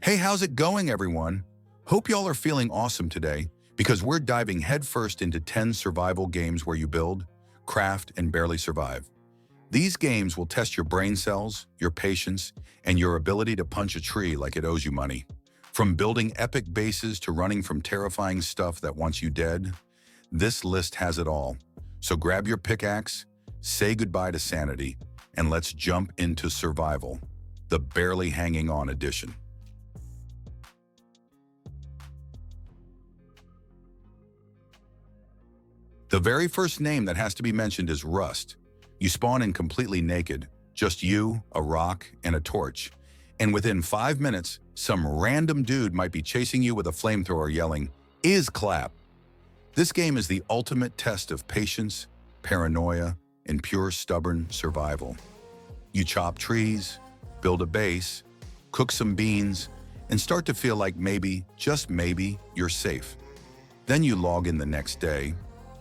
Hey, how's it going, everyone? Hope y'all are feeling awesome today because we're diving headfirst into 10 survival games where you build, craft, and barely survive. These games will test your brain cells, your patience, and your ability to punch a tree like it owes you money. From building epic bases to running from terrifying stuff that wants you dead, this list has it all. So grab your pickaxe, say goodbye to sanity, and let's jump into survival, the barely hanging on edition. The very first name that has to be mentioned is Rust. You spawn in completely naked, just you, a rock, and a torch. And within 5 minutes, some random dude might be chasing you with a flamethrower yelling, "Is clap!" This game is the ultimate test of patience, paranoia, and pure stubborn survival. You chop trees, build a base, cook some beans, and start to feel like maybe, just maybe, you're safe. Then you log in the next day,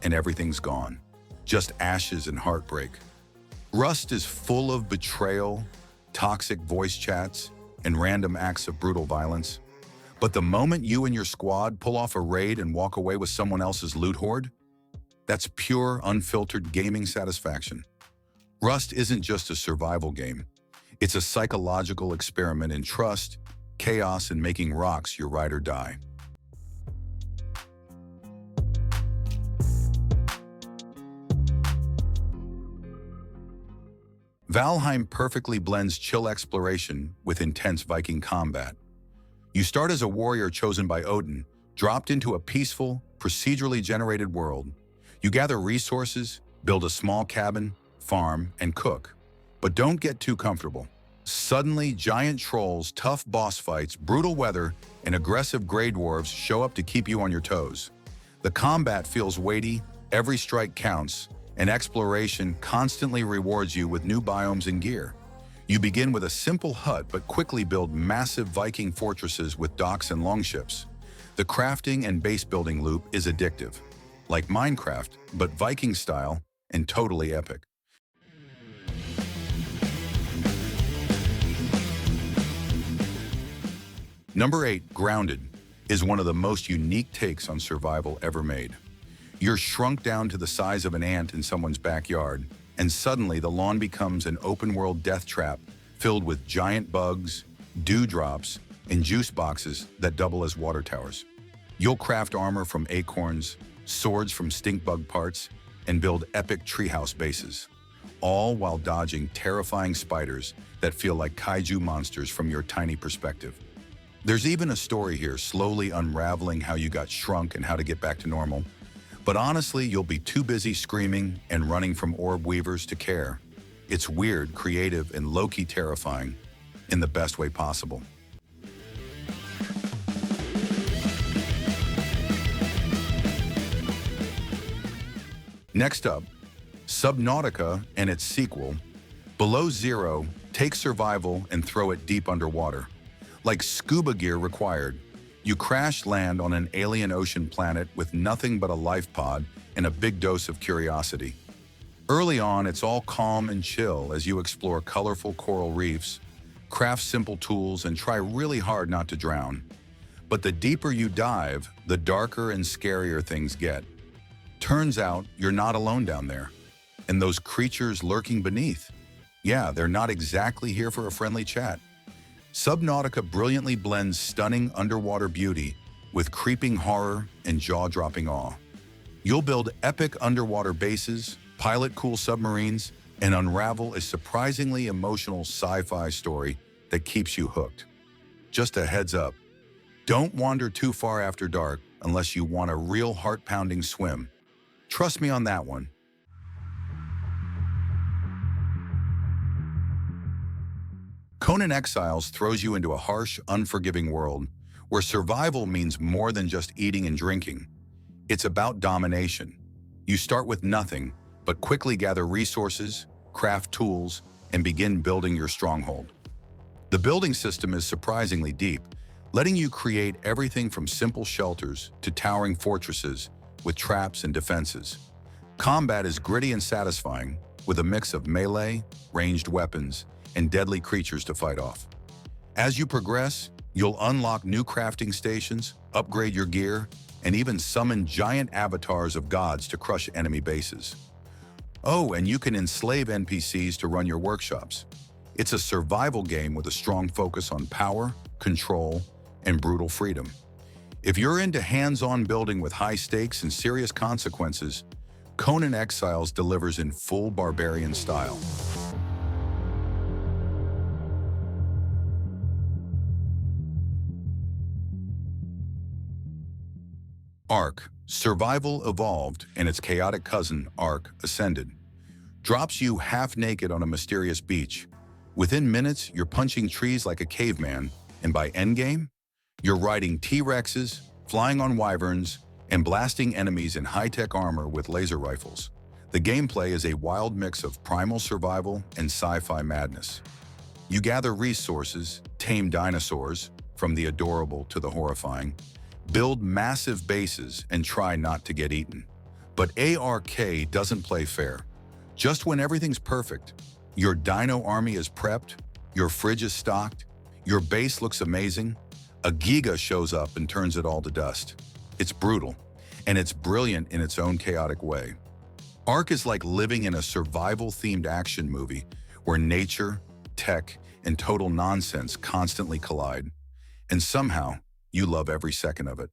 and everything's gone. Just ashes and heartbreak. Rust is full of betrayal, toxic voice chats, and random acts of brutal violence. But the moment you and your squad pull off a raid and walk away with someone else's loot hoard, that's pure, unfiltered gaming satisfaction. Rust isn't just a survival game. It's a psychological experiment in trust, chaos, and making rocks your ride or die. Valheim perfectly blends chill exploration with intense Viking combat. You start as a warrior chosen by Odin, dropped into a peaceful, procedurally generated world. You gather resources, build a small cabin, farm, and cook. But don't get too comfortable. Suddenly, giant trolls, tough boss fights, brutal weather, and aggressive grey dwarves show up to keep you on your toes. The combat feels weighty, every strike counts, and exploration constantly rewards you with new biomes and gear. You begin with a simple hut but quickly build massive Viking fortresses with docks and longships. The crafting and base building loop is addictive, like Minecraft, but Viking style and totally epic. Number 8, Grounded, is one of the most unique takes on survival ever made. You're shrunk down to the size of an ant in someone's backyard, and suddenly the lawn becomes an open-world death trap filled with giant bugs, dewdrops, and juice boxes that double as water towers. You'll craft armor from acorns, swords from stink bug parts, and build epic treehouse bases, all while dodging terrifying spiders that feel like kaiju monsters from your tiny perspective. There's even a story here slowly unraveling how you got shrunk and how to get back to normal. But honestly, you'll be too busy screaming and running from orb weavers to care. It's weird, creative, and low-key terrifying in the best way possible. Next up, Subnautica and its sequel, Below Zero, take survival and throw it deep underwater. Like scuba gear required, you crash land on an alien ocean planet with nothing but a life pod and a big dose of curiosity. Early on, it's all calm and chill as you explore colorful coral reefs, craft simple tools, and try really hard not to drown. But the deeper you dive, the darker and scarier things get. Turns out, you're not alone down there. And those creatures lurking beneath, yeah, they're not exactly here for a friendly chat. Subnautica brilliantly blends stunning underwater beauty with creeping horror and jaw-dropping awe. You'll build epic underwater bases, pilot cool submarines, and unravel a surprisingly emotional sci-fi story that keeps you hooked. Just a heads up, don't wander too far after dark unless you want a real heart-pounding swim. Trust me on that one. Conan Exiles throws you into a harsh, unforgiving world where survival means more than just eating and drinking. It's about domination. You start with nothing, but quickly gather resources, craft tools, and begin building your stronghold. The building system is surprisingly deep, letting you create everything from simple shelters to towering fortresses with traps and defenses. Combat is gritty and satisfying, with a mix of melee, ranged weapons, and deadly creatures to fight off. As you progress, You'll unlock new crafting stations, upgrade your gear, and even summon giant avatars of gods to crush enemy bases. Oh, and you can enslave NPCs to run your workshops. It's a survival game with a strong focus on power, control, and brutal freedom. If you're into hands-on building with high stakes and serious consequences, Conan Exiles delivers in full barbarian style. Ark, Survival Evolved, and its chaotic cousin, Ark Ascended, drops you half-naked on a mysterious beach. Within minutes, you're punching trees like a caveman, and by endgame, you're riding T-Rexes, flying on wyverns, and blasting enemies in high-tech armor with laser rifles. The gameplay is a wild mix of primal survival and sci-fi madness. You gather resources, tame dinosaurs, from the adorable to the horrifying, build massive bases, and try not to get eaten. But ARK doesn't play fair. Just when everything's perfect, your dino army is prepped, your fridge is stocked, your base looks amazing, a Giga shows up and turns it all to dust. It's brutal, and it's brilliant in its own chaotic way. Ark is like living in a survival-themed action movie where nature, tech, and total nonsense constantly collide. And somehow, you love every second of it.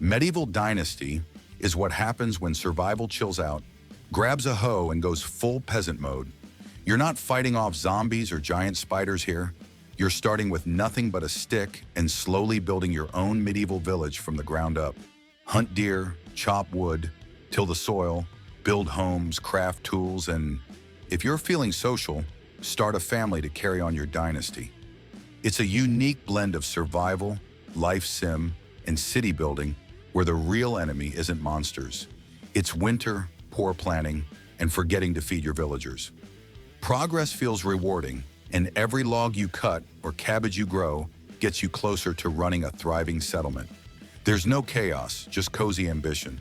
Medieval Dynasty is what happens when survival chills out, grabs a hoe, and goes full peasant mode. You're not fighting off zombies or giant spiders here. You're starting with nothing but a stick and slowly building your own medieval village from the ground up. Hunt deer, chop wood, till the soil, build homes, craft tools, and if you're feeling social, start a family to carry on your dynasty. It's a unique blend of survival, life sim, and city building where the real enemy isn't monsters. It's winter, poor planning, and forgetting to feed your villagers. Progress feels rewarding, and every log you cut or cabbage you grow gets you closer to running a thriving settlement. There's no chaos, just cozy ambition.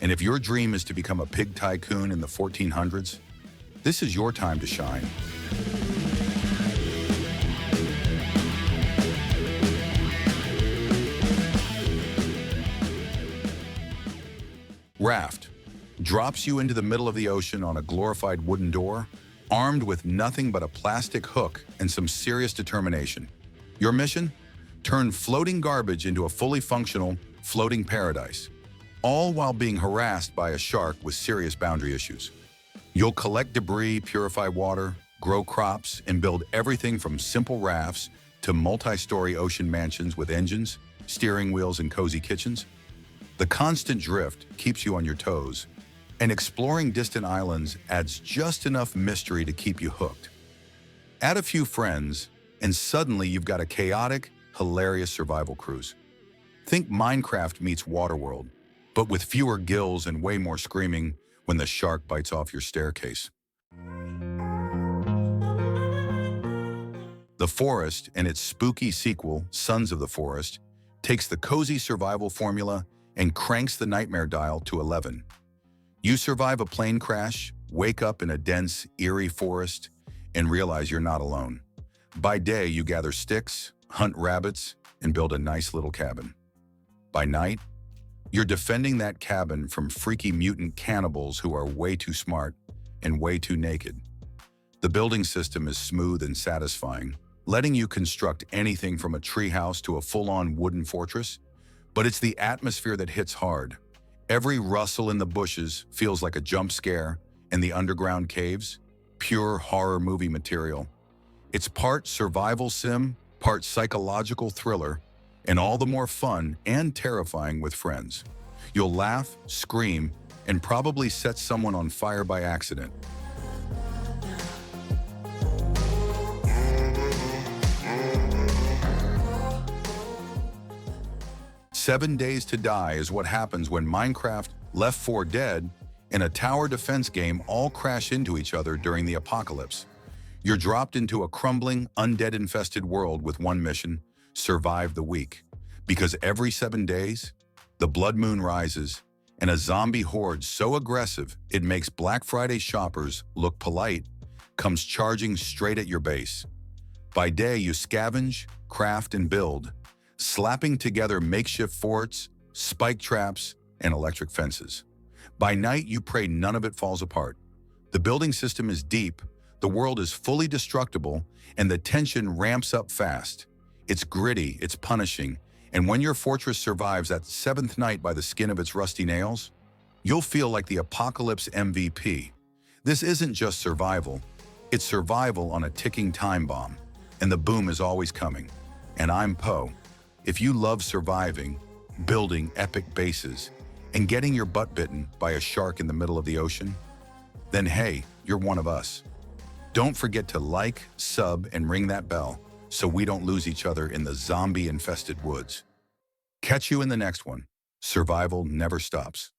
And if your dream is to become a pig tycoon in the 1400s, this is your time to shine. Raft drops you into the middle of the ocean on a glorified wooden door, armed with nothing but a plastic hook and some serious determination. Your mission? Turn floating garbage into a fully functional, floating paradise, all while being harassed by a shark with serious boundary issues. You'll collect debris, purify water, grow crops, and build everything from simple rafts to multi-story ocean mansions with engines, steering wheels, and cozy kitchens. The constant drift keeps you on your toes, and exploring distant islands adds just enough mystery to keep you hooked. Add a few friends, and suddenly you've got a chaotic, hilarious survival cruise. Think Minecraft meets Waterworld, but with fewer gills and way more screaming when the shark bites off your staircase. The Forest and its spooky sequel, Sons of the Forest, takes the cozy survival formula and cranks the nightmare dial to 11. You survive a plane crash, wake up in a dense, eerie forest, and realize you're not alone. By day, you gather sticks, hunt rabbits, and build a nice little cabin. By night, you're defending that cabin from freaky mutant cannibals who are way too smart and way too naked. The building system is smooth and satisfying, letting you construct anything from a treehouse to a full-on wooden fortress. But it's the atmosphere that hits hard. Every rustle in the bushes feels like a jump scare, and the underground caves, pure horror movie material. It's part survival sim, part psychological thriller, and all the more fun and terrifying with friends. You'll laugh, scream, and probably set someone on fire by accident. 7 Days to Die is what happens when Minecraft, Left 4 Dead, and a tower defense game all crash into each other during the apocalypse. You're dropped into a crumbling, undead-infested world with one mission: survive the week. Because every 7 days, the blood moon rises, and a zombie horde so aggressive it makes Black Friday shoppers look polite, comes charging straight at your base. By day, you scavenge, craft, and build, slapping together makeshift forts, spike traps, and electric fences. By night, you pray none of it falls apart. The building system is deep, the world is fully destructible, and the tension ramps up fast. It's gritty, it's punishing, and when your fortress survives that seventh night by the skin of its rusty nails, you'll feel like the apocalypse MVP. This isn't just survival, it's survival on a ticking time bomb, and the boom is always coming. And I'm Poe. If you love surviving, building epic bases, and getting your butt bitten by a shark in the middle of the ocean, then hey, you're one of us. Don't forget to like, sub, and ring that bell so we don't lose each other in the zombie-infested woods. Catch you in the next one. Survival never stops.